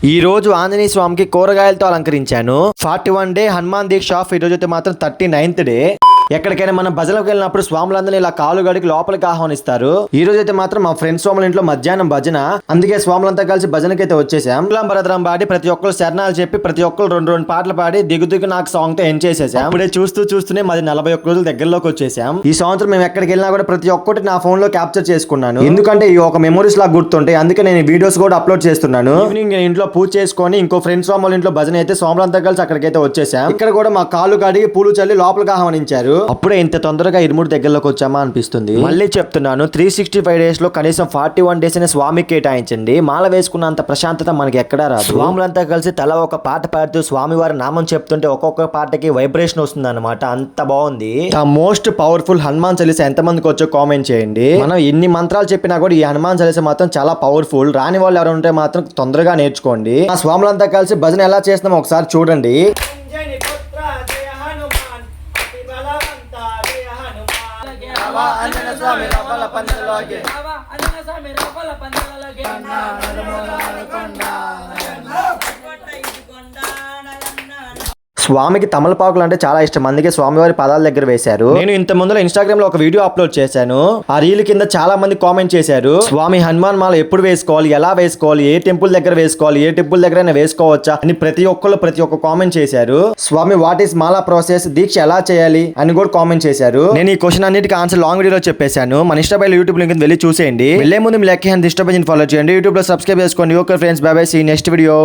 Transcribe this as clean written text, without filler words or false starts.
ఈ రోజు ఆంజనేయ స్వామికి కూరగాయలతో అలంకరించాను. 41 డే హనుమాన్ దీక్ష ఆఫ్. ఈ రోజు అయితే మాత్రం 39th డే. ఎక్కడికైనా మనం భజనకు వెళ్ళినప్పుడు స్వాములందరినీ ఇలా కాలు గడికి లోపలికి ఆహ్వానిస్తారు. ఈ రోజు అయితే మాత్రం మా ఫ్రెండ్స్ స్వాముల ఇంట్లో మధ్యాహ్నం భజన, అందుకే స్వాములంతా కలిసి భజనకి అయితే వచ్చేసాం. భరద్రం పాడి ప్రతి ఒక్కరు శరణాలు చెప్పి ప్రతి ఒక్కరు రెండు పాటలు పాడి దిగు నాకు సాంగ్ తో ఎండ్ చేసేసాం. ఇప్పుడే చూస్తూనే మాది 41 రోజుల దగ్గరలోకి వచ్చేసాం. ఈ సంవత్సరం మేము ఎక్కడికి వెళ్ళినా కూడా ప్రతి ఒక్కటి నా ఫోన్ లో క్యాప్చర్ చేసుకున్నాను, ఎందుకంటే ఈ ఒక మెమోరీస్ లాగా గుర్తుంటాయి. అందుకే నేను వీడియోస్ కూడా అప్లోడ్ చేస్తున్నాను. ఈవినింగ్ నేను ఇంట్లో పూజ చేసుకొని ఇంకో ఫ్రెండ్స్ స్వాముల ఇంట్లో భజన అయితే స్వాములంతా కలిసి అక్కడికైతే వచ్చేసాం. ఇక్కడ కూడా మా కాలు కడిగి పూలు చల్లి లోపలికి ఆహ్వానించారు. అప్పుడే ఇంత తొందరగా 23 దగ్గరలోకి వచ్చామా అనిపిస్తుంది. మళ్ళీ చెప్తున్నాను, 365 డేస్ లో కనీసం 41 డేస్ అనే స్వామికి కేటాయించండి. మాల వేసుకున్నంత ప్రశాంతత మనకి ఎక్కడా రాదు. స్వాములంతా కలిసి తల ఒక పాట పాడుతూ స్వామివారి నామం చెప్తుంటే ఒక్కొక్క పాటకి వైబ్రేషన్ వస్తుంది అనమాట. అంత బాగుంది. The most powerful Hanuman Chalisa ఎంత మందికి వచ్చో కామెంట్ చేయండి. మనం ఎన్ని మంత్రాలు చెప్పినా కూడా ఈ హనుమాన్ చాలీసా మాత్రం చాలా పవర్ఫుల్. రాని వాళ్ళు ఎవరు ఉంటే మాత్రం తొందరగా నేర్చుకోండి. ఆ స్వాములంతా కలిసి భజన ఎలా చేస్తున్నామో ఒకసారి చూడండి. స్వామికి తమలపాకులు అంటే చాలా ఇష్టం, అందుకే స్వామివారి పాదాల దగ్గర వేశారు. నేను ఇంత ముందులో ఇన్స్టాగ్రామ్ లో ఒక వీడియో అప్లోడ్ చేశాను. ఆ రీల్ కింద చాలా మంది కామెంట్ చేశారు, స్వామి హనుమాన్ మాల ఎప్పుడు వేసుకోవాలి, ఎలా వేసుకోవాలి, ఏ టెంపుల్ దగ్గర వేసుకోవాలి, ఏ టెంపుల్ దగ్గర వేసుకోవచ్చా అని ప్రతి ఒక్క కామెంట్ చేశారు. స్వామి వాట్ ఈస్ మాలా ప్రాసెస్, దీక్ష ఎలా చేయాలి అని కూడా కామెంట్ చేశారు. నేను ఈ క్వశ్చన్ అన్నిటికీ ఆన్సర్ లాంగ్ వీడియోలో చెప్పేశాను. మన ఇన్స్టాగ్రామ్ యూట్యూబ్ లింక్ వెళ్ళి చూసేయండి. వెళ్లే ముందు మీ లెక్క హ్యాండ్ ఫాలో చేయండి, యూట్యూబ్ లో సబ్స్క్రైబ్ చేసుకోండి. Okay friends, bye bye, see next video.